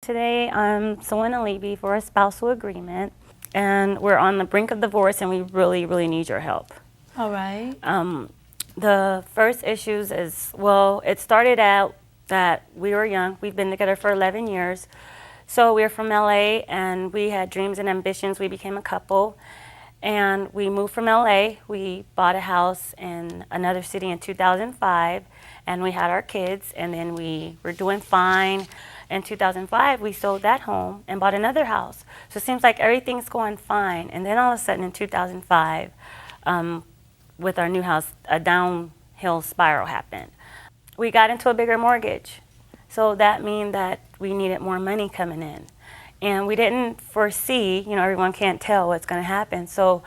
Today, I'm suing Alibi for a spousal agreement, and we're on the brink of divorce, and we really, really need your help. All right. The first issues is, well, it started out that we were young. We've been together for 11 years. So we're from LA, and we had dreams and ambitions. We became a couple, and we moved from LA. We bought a house in another city in 2005, and we had our kids, and then we were doing fine. In 2005, we sold that home and bought another house. So it seems like everything's going fine. And then all of a sudden in 2005, with our new house, a downhill spiral happened. We got into a bigger mortgage. So that means that we needed more money coming in. And we didn't foresee, everyone can't tell what's going to happen. So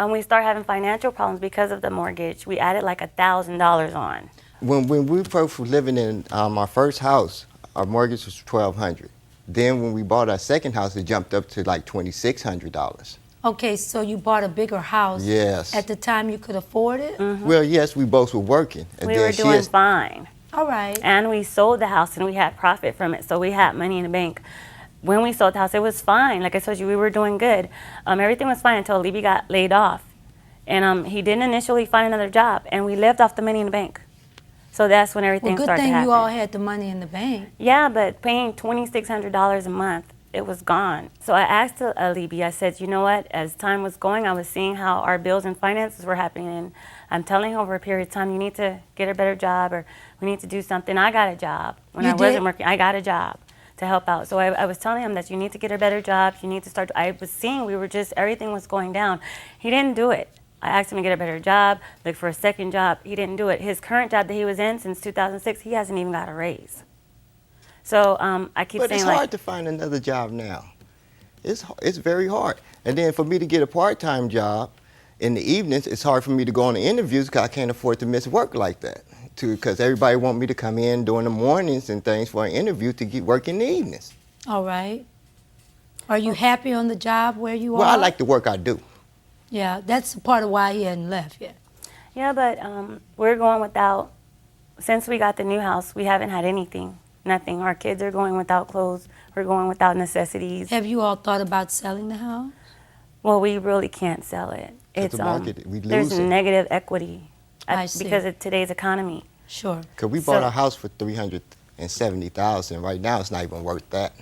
we started having financial problems because of the mortgage. We added like $1,000 on. When we first were living in our first house, our mortgage was $1,200. Then when we bought our second house, it jumped up to like $2,600. Okay, so you bought a bigger house. Yes. At the time you could afford it? Mm-hmm. Well, yes, we both were working. And We then were doing fine. All right. And we sold the house and we had profit from it, so we had money in the bank. When we sold the house, it was fine. Like I told you, we were doing good. Everything was fine until Libby got laid off. And he didn't initially find another job, and we lived off the money in the bank. So that's when everything Well, good started to thing happen. you all had the money in the bank. Yeah, but paying $2,600 a month, it was gone. So I asked Libby, I said, you know what, as time was going, I was seeing how our bills and finances were happening, and I'm telling her over a period of time, you need to get a better job, or we need to do something. I got a job. When I wasn't working, I got a job to help out. So I was telling him that you need to get a better job, you need to start. I was seeing everything was going down. He didn't do it. I asked him to get a better job, look for a second job. He didn't do it. His current job that he was in since 2006, he hasn't even got a raise. So I keep saying, but it's hard to find another job now. It's very hard. And then for me to get a part-time job in the evenings, it's hard for me to go on the interviews because I can't afford to miss work like that. Because everybody want me to come in during the mornings and things for an interview to get work in the evenings. All right. Are you happy on the job where you are? Well, I like the work I do. Yeah, that's part of why he hadn't left yet. Yeah, but we're going without, since we got the new house, we haven't had anything, nothing. Our kids are going without clothes. We're going without necessities. Have you all thought about selling the house? Well, we really can't sell it. It's the market, we there's losing. negative equity I see. because of today's economy. Sure. Because we bought our house for $370,000. Right now, it's not even worth that.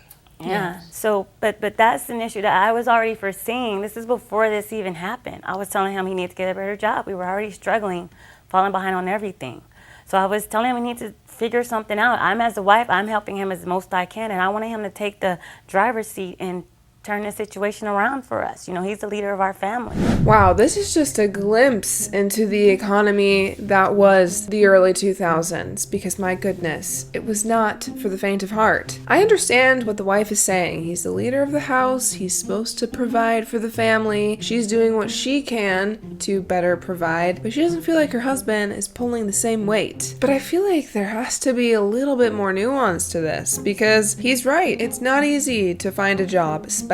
Yeah. So, but that's an issue that I was already foreseeing. This is before this even happened. I was telling him he needs to get a better job. We were already struggling, falling behind on everything. So I was telling him we need to figure something out. As a wife, I'm helping him as most I can, and I wanted him to take the driver's seat and turn the situation around for us. He's the leader of our family. Wow, this is just a glimpse into the economy that was the early 2000s, because my goodness, it was not for the faint of heart. I understand what the wife is saying. He's the leader of the house, he's supposed to provide for the family, she's doing what she can to better provide, but she doesn't feel like her husband is pulling the same weight. But I feel like there has to be a little bit more nuance to this, because he's right, it's not easy to find a job, especially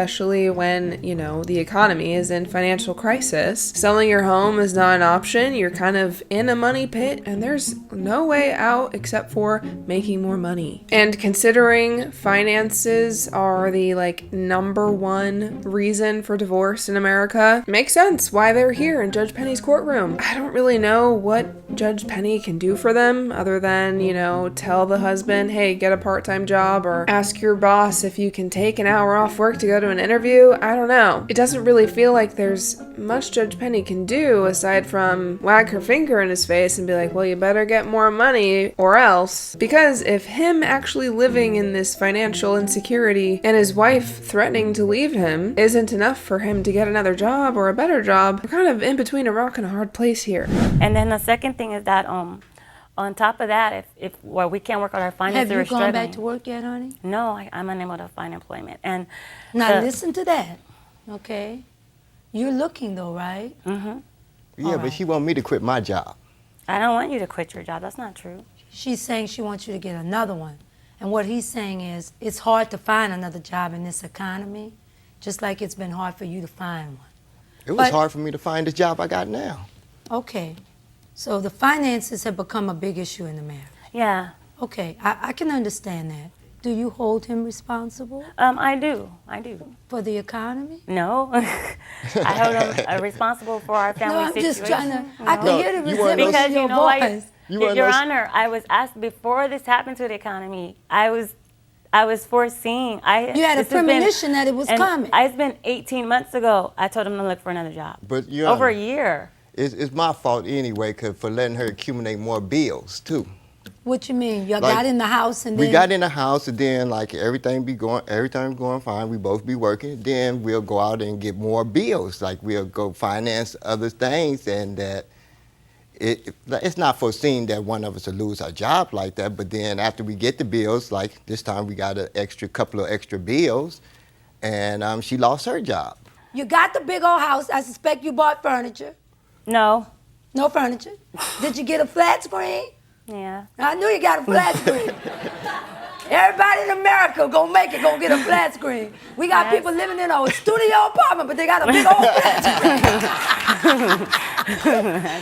when, the economy is in financial crisis. Selling your home is not an option. You're kind of in a money pit and there's no way out except for making more money. And considering finances are the number one reason for divorce in America, makes sense why they're here in Judge Penny's courtroom. I don't really know what Judge Penny can do for them other than, tell the husband, hey, get a part-time job, or ask your boss if you can take an hour off work to go to an interview. I don't know. It doesn't really feel like there's much Judge Penny can do aside from wag her finger in his face and be like, well, you better get more money or else. Because if him actually living in this financial insecurity and his wife threatening to leave him isn't enough for him to get another job or a better job, we're kind of in between a rock and a hard place here. And then the second thing is that on top of that, if we can't work on our finances, Have you gone struggling. back to work yet, honey? No, I'm unable to find employment. And Now listen to that, okay? You're looking though, right? Mm-hmm. Yeah, but she want me to quit my job. I don't want you to quit your job. That's not true. She's saying she wants you to get another one. And what he's saying is it's hard to find another job in this economy, just like it's been hard for you to find one. It was But- hard for me to find the job I got now. Okay. So the finances have become a big issue in the marriage. Yeah. Okay, I can understand that. Do you hold him responsible I do. for the economy? No, I hold him responsible for our family No, I'm situation. just trying to. I can No, hear the you wanna know- resentment Because in your you know why, voice. You wanna Your know- Honor, I was asked before this happened to the economy. I was foreseeing. You had a this has been- premonition that it was and coming. It's been 18 months ago. I told him to look for another job. But Your over a Honor, year. it's my fault anyway, for letting her accumulate more bills too. What you mean? You Like, got in the house and We then got in the house and then like everything going fine. We both be working. Then we'll go out and get more bills. Like we'll go finance other things, and that it's not foreseen that one of us will lose our job like that. But then after we get the bills, like this time we got couple of extra bills, and she lost her job. you got the big old house. I suspect you bought furniture. No. No furniture. Did you get a flat screen? Yeah. I knew you got a flat screen. Everybody in America gonna make it, gonna get a flat screen. We got Yes. people living in a studio apartment, but they got a big old flat screen.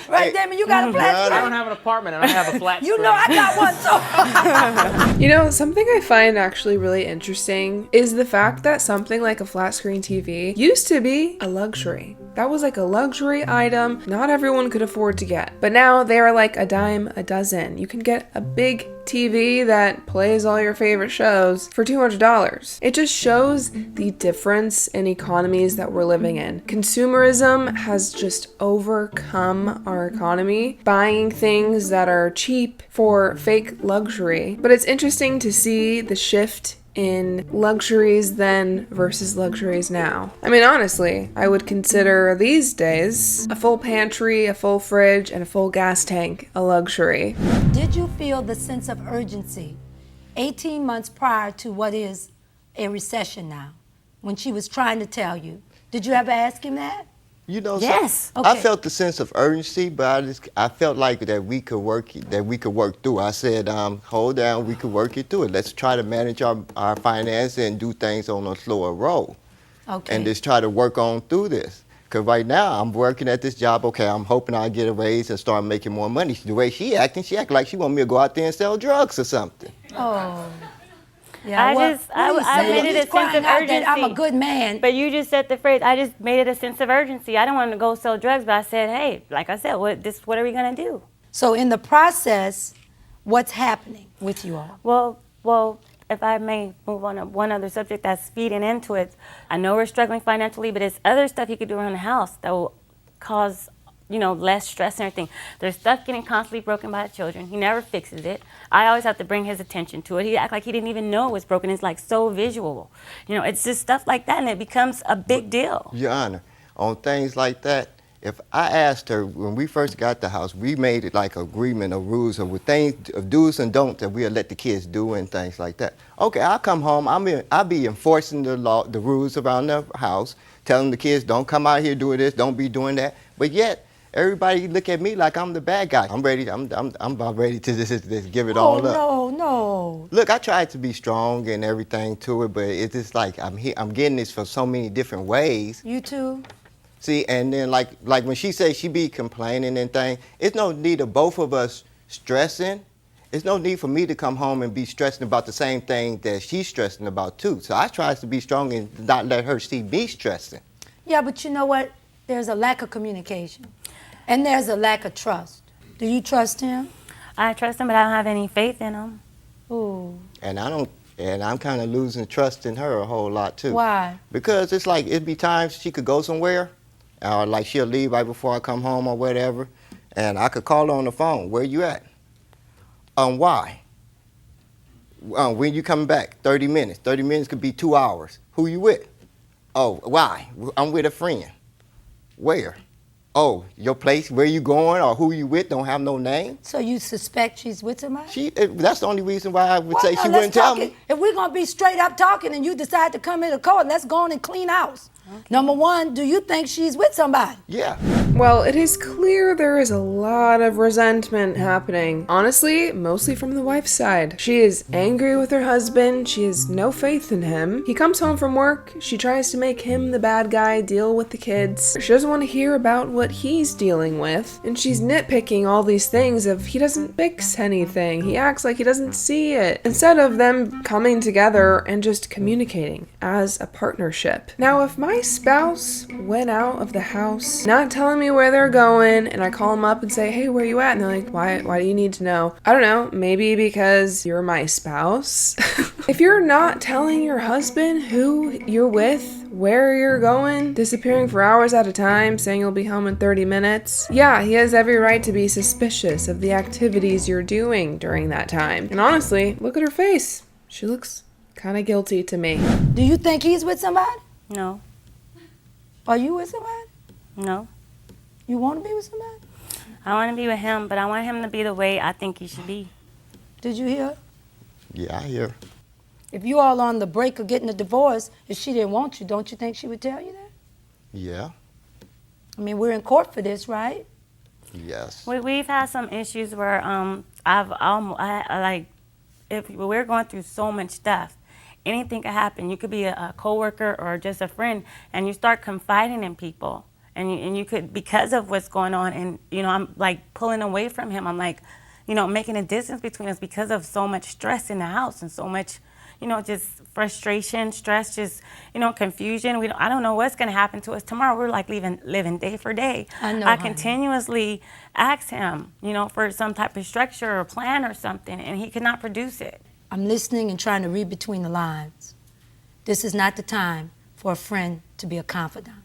Right, Damon, you got a flat Yeah, I don't screen? have an apartment and I have a flat You screen. know I got one too. You know, something I find actually really interesting is the fact that something like a flat screen TV used to be a luxury. That was like a luxury item not everyone could afford to get. But now they are like a dime a dozen. You can get a big TV that plays all your favorite shows for $200. It just shows the difference in economies that we're living in. Consumerism has just overcome our economy, buying things that are cheap for fake luxury. But it's interesting to see the shift in luxuries then versus luxuries now. I mean, honestly, I would consider these days a full pantry, a full fridge, and a full gas tank a luxury. Did you feel the sense of urgency 18 months prior to what is a recession now, when she was trying to tell you? Did you ever ask him that? You know, Yes. I Okay. felt the sense of urgency, but I felt like that we could work through. I said, hold down, we could work it through it. Let's try to manage our finances and do things on a slower roll, Okay. and just try to work on through this. Because right now I'm working at this job. Okay, I'm hoping I'll get a raise and start making more money. The way she acting like she want me to go out there and sell drugs or something. Oh. I what- just- what are you I saying? made it He's a sense crying of out that I'm a urgency. good man. But you just said the phrase, I just made it a sense of urgency. I don't want to go sell drugs, but I said, hey, like I said, what are we going to do? So in the process, what's happening with you all? Well, if I may move on to one other subject that's feeding into it, I know we're struggling financially, but there's other stuff you could do around the house that will cause, less stress and everything. There's stuff getting constantly broken by the children. He never fixes it. I always have to bring his attention to it. He act like he didn't even know it was broken. It's like so visual. It's just stuff like that, and it becomes a big deal. Your Honor, on things like that, if I asked her when we first got the house, we made it like agreement of rules of things of do's and don'ts that we'll let the kids do and things like that. Okay, I'll come home. I'll be enforcing the rules around the house, telling the kids don't come out here doing this, don't be doing that. But yet everybody look at me like I'm the bad guy. I'm ready. I'm about ready to just give it all up. No. Look, I tried to be strong and everything to it, but it's just like I'm getting this from so many different ways. You too? See, and then like when she says she be complaining and things, it's no need of both of us stressing. It's no need for me to come home and be stressing about the same thing that she's stressing about too. So I try to be strong and not let her see me stressing. Yeah, but you know what? There's a lack of communication. And there's a lack of trust. Do you trust him? I trust him, but I don't have any faith in him. Ooh. And I'm kind of losing trust in her a whole lot too. Why? Because it's like it'd be times she could go somewhere, or like she'll leave right before I come home or whatever, and I could call her on the phone. Where you at? Why? When you coming back? 30 minutes. 30 minutes could be 2 hours. Who you with? Oh, why? I'm with a friend. Where? Oh, your place, where you going, or who you with don't have no name. So you suspect she's with somebody? That's the only reason why I would Well, say no, she let's wouldn't tell talk it. me. If we're going to be straight up talking and you decide to come into court, let's go on and clean house. Number one, do you think she's with somebody? Yeah. Well, it is clear there is a lot of resentment happening. Honestly, mostly from the wife's side. She is angry with her husband. She has no faith in him. He comes home from work. She tries to make him the bad guy, deal with the kids. She doesn't want to hear about what he's dealing with. And she's nitpicking all these things of he doesn't fix anything. He acts like he doesn't see it. Instead of them coming together and just communicating as a partnership. Now, if my spouse went out of the house, not telling me where they're going, and I call them up and say, hey, where you at? And they're like, why do you need to know? I don't know, maybe because you're my spouse. If you're not telling your husband who you're with, where you're going, disappearing for hours at a time, saying you'll be home in 30 minutes, yeah, he has every right to be suspicious of the activities you're doing during that time. And honestly, look at her face. She looks kind of guilty to me. Do you think he's with somebody? No, Are you with somebody? no. You want to be with somebody? I want to be with him, but I want him to be the way I think he should be. Did you hear? Yeah, I hear. If you all on the break of getting a divorce, if she didn't want you, don't you think she would tell you that? Yeah. I mean, we're in court for this, right? Yes. We've had some issues where if we're going through so much stuff, anything could happen. You could be a coworker or just a friend, and you start confiding in people, and you could, because of what's going on, and I'm like pulling away from him. I'm like, making a distance between us because of so much stress in the house and so much, just frustration, stress, just confusion. I don't know what's gonna happen to us tomorrow. We're like living day for day. I know, I honey. continuously ask him, for some type of structure or plan or something, and he could not produce it. I'm listening and trying to read between the lines. This is not the time for a friend to be a confidant.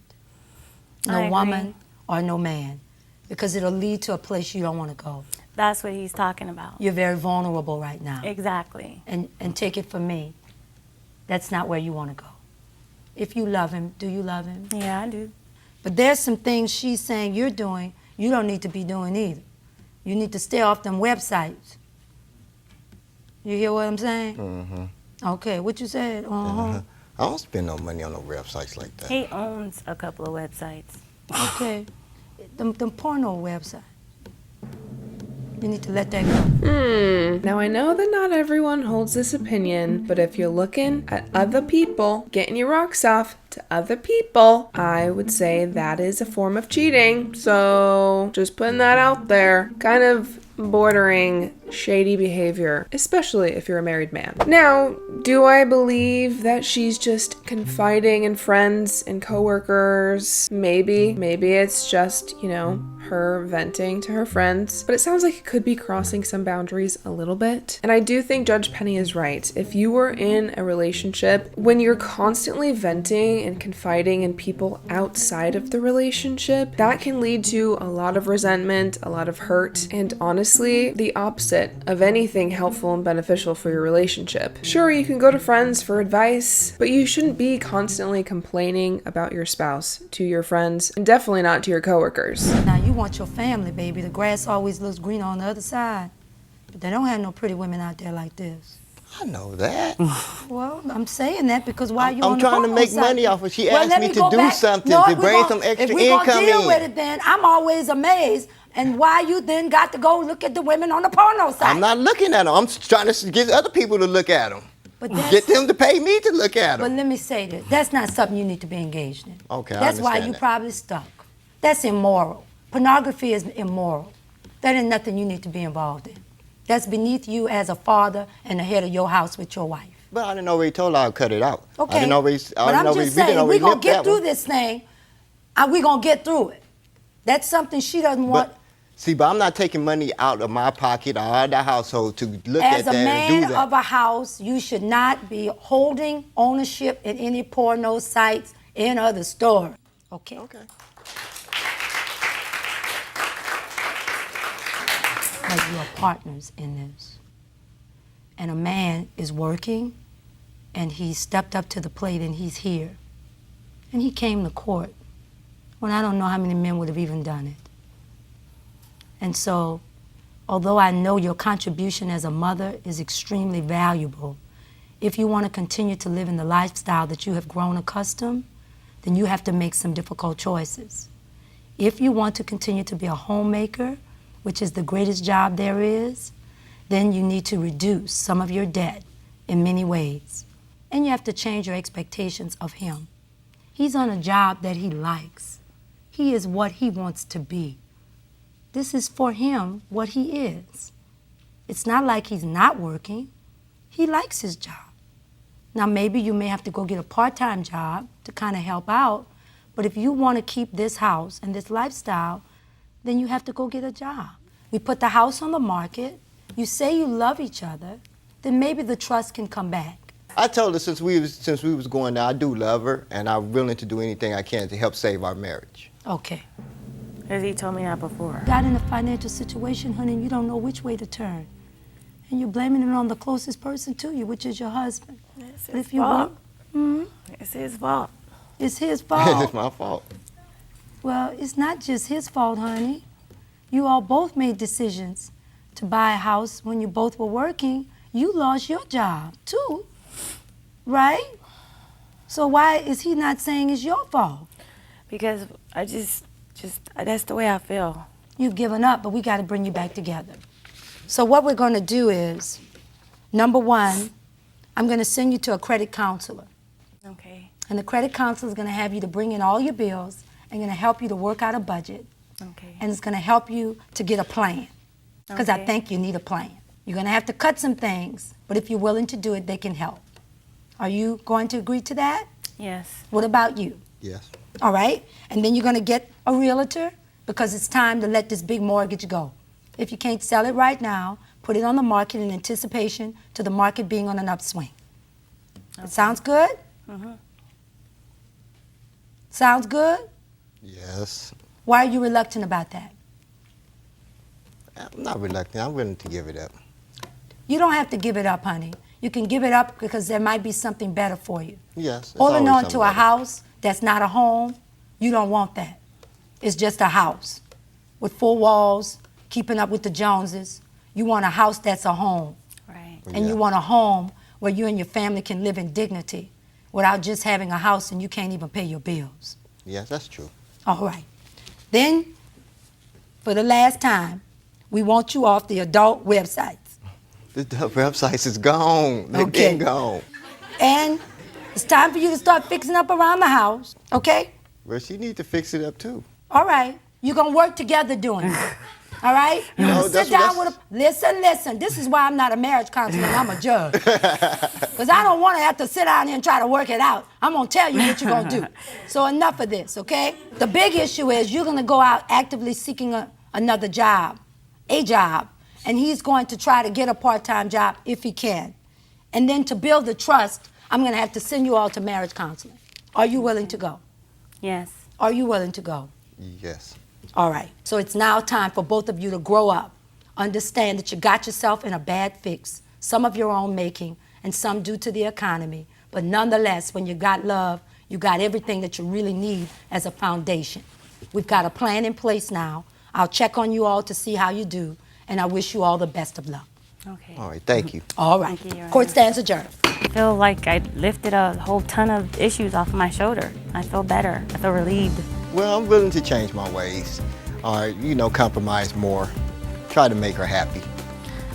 I No agree. woman or no man, because it'll lead to a place you don't want to go. That's what he's talking about. You're very vulnerable right now. Exactly. And take it from me, that's not where you want to go. If you love him, do you love him? Yeah, I do. But there's some things she's saying you're doing you don't need to be doing either. You need to stay off them websites. You hear what I'm saying? Mm-hmm. Okay, what you said? Uh-huh. I don't spend no money on no websites like that. He owns a couple of websites. Okay. Them porno websites. You need to let that go. Now I know that not everyone holds this opinion, but if you're looking at other people, getting your rocks off to other people, I would say that is a form of cheating. So just putting that out there. Kind of bordering shady behavior, especially if you're a married man. Now, do I believe that she's just confiding in friends and coworkers? Maybe it's just, her venting to her friends, but it sounds like it could be crossing some boundaries a little bit. And I do think Judge Penny is right. If you were in a relationship, when you're constantly venting and confiding in people outside of the relationship, that can lead to a lot of resentment, a lot of hurt, and honestly, the opposite of anything helpful and beneficial for your relationship. Sure, you can go to friends for advice, but you shouldn't be constantly complaining about your spouse to your friends, and definitely not to your coworkers. Now, you want your family, baby. The grass always looks greener on the other side. But they don't have no pretty women out there like this. I know that. Well, I'm saying that because why you I'm on the trying to porno make site? money off of. She Well, asked let me to go do back. something No, to if we bring gon- some extra if we income gonna deal in. with it, then I'm always amazed. And why you then got to go look at the women on the porno site? I'm not looking at them. I'm trying to get other people to look at them. But that's- Get them to pay me to look at But them. let me say this. That's not something you need to be engaged in. Okay, I That's why understand you that. probably stuck. That's immoral. Pornography is immoral. That ain't nothing you need to be involved in. That's beneath you as a father and the head of your house with your wife. But I didn't already told her I'd cut it out. Okay. I didn't always. But I'm just saying, we we're didn't going already to get nip through that this thing. We're going to get through it. That's something she doesn't one. want. But I'm not taking money out of my pocket or out of the household to look As at a that and man do that. of a house, you should not be holding ownership in any porno sites in other stores. Okay? Okay. Like you are partners in this. And a man is working, and he stepped up to the plate, and he's here. And he came to court when I don't know how many men would have even done it. And so, although I know your contribution as a mother is extremely valuable, if you want to continue to live in the lifestyle that you have grown accustomed, then you have to make some difficult choices. If you want to continue to be a homemaker, which is the greatest job there is, then you need to reduce some of your debt in many ways. And you have to change your expectations of him. He's on a job that he likes. He is what he wants to be. This is for him what he is. It's not like he's not working. He likes his job. Now, maybe you may have to go get a part-time job to kind of help out, but if you want to keep this house and this lifestyle, then you have to go get a job. We put the house on the market. You say you love each other, then maybe the trust can come back. I told her since we was going there, I do love her, and I'm willing to do anything I can to help save our marriage. Okay. Because he told me that before. Got in a financial situation, honey, and you don't know which way to turn. And you're blaming it on the closest person to you, which is your husband. It's But his if you fault. want, It's his fault. it's his fault. It's my fault. Well, it's not just his fault, honey. You all both made decisions to buy a house when you both were working. You lost your job, too, right? So why is he not saying it's your fault? Because I just that's the way I feel. You've given up, but we got to bring you back together. So what we're going to do is, number one, I'm going to send you to a credit counselor. Okay. And the credit counselor is going to have you to bring in all your bills and going to help you to work out a budget. Okay. And it's going to help you to get a plan. Because I Okay. think you need a plan. You're going to have to cut some things, but if you're willing to do it, they can help. Are you going to agree to that? Yes. What about you? Yes. All right? And then you're going to get a realtor because it's time to let this big mortgage go. If you can't sell it right now, put it on the market in anticipation to the market being on an upswing. It sounds good? Mhm. Sounds good? Yes. Why are you reluctant about that? I'm not reluctant. I'm willing to give it up. You don't have to give it up, honey. You can give it up because there might be something better for you. Yes. Holding on always to a something house that's not a home, you don't want that. It's just a house with 4 walls, keeping up with the Joneses. You want a house that's a home. Right. And you Yeah. want a home where you and your family can live in dignity without just having a house and you can't even pay your bills. Yes, that's true. All right. Then, for the last time, we want you off the adult websites. The website is gone. They've Okay. been gone. And it's time for you to start fixing up around the house, okay? Well, she needs to fix it up too. All right. You're going to work together doing it. All right? You're No, gonna sit that's- down that's- with a... Listen. This is why I'm not a marriage counselor and I'm a judge. Because I don't want to have to sit down here and try to work it out. I'm going to tell you what you're going to do. So enough of this, okay? The big issue is you're going to go out actively seeking another job, a job, and he's going to try to get a part-time job if he can. And then to build the trust, I'm going to have to send you all to marriage counseling. Are you willing to go? Yes. Are you willing to go? Yes. All right. So it's now time for both of you to grow up. Understand that you got yourself in a bad fix, some of your own making, and some due to the economy. But nonetheless, when you got love, you got everything that you really need as a foundation. We've got a plan in place now. I'll check on you all to see how you do, and I wish you all the best of luck. Okay. All right. Thank you. All right. Thank you, Your Court Honor. stands adjourned. I feel like I lifted a whole ton of issues off my shoulder. I feel better. I feel relieved. Well, I'm willing to change my ways. Or, compromise more. Try to make her happy.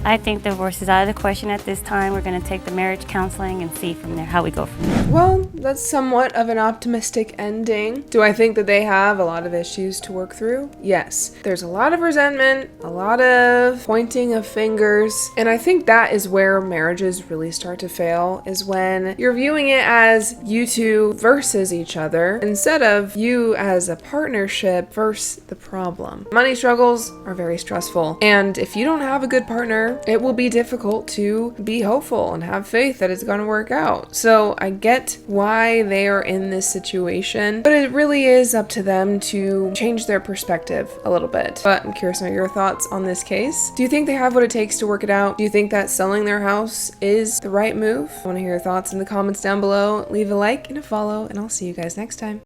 I think divorce is out of the question at this time. We're going to take the marriage counseling and see from there how we go from there. Well, that's somewhat of an optimistic ending. Do I think that they have a lot of issues to work through? Yes. There's a lot of resentment, a lot of pointing of fingers, and I think that is where marriages really start to fail, is when you're viewing it as you two versus each other instead of you as a partnership versus the problem. Money struggles are very stressful, and if you don't have a good partner, it will be difficult to be hopeful and have faith that it's going to work out. So I get why they are in this situation, but it really is up to them to change their perspective a little bit. But I'm curious about your thoughts on this case. Do you think they have what it takes to work it out? Do you think that selling their house is the right move? I want to hear your thoughts in the comments down below. Leave a like and a follow, and I'll see you guys next time.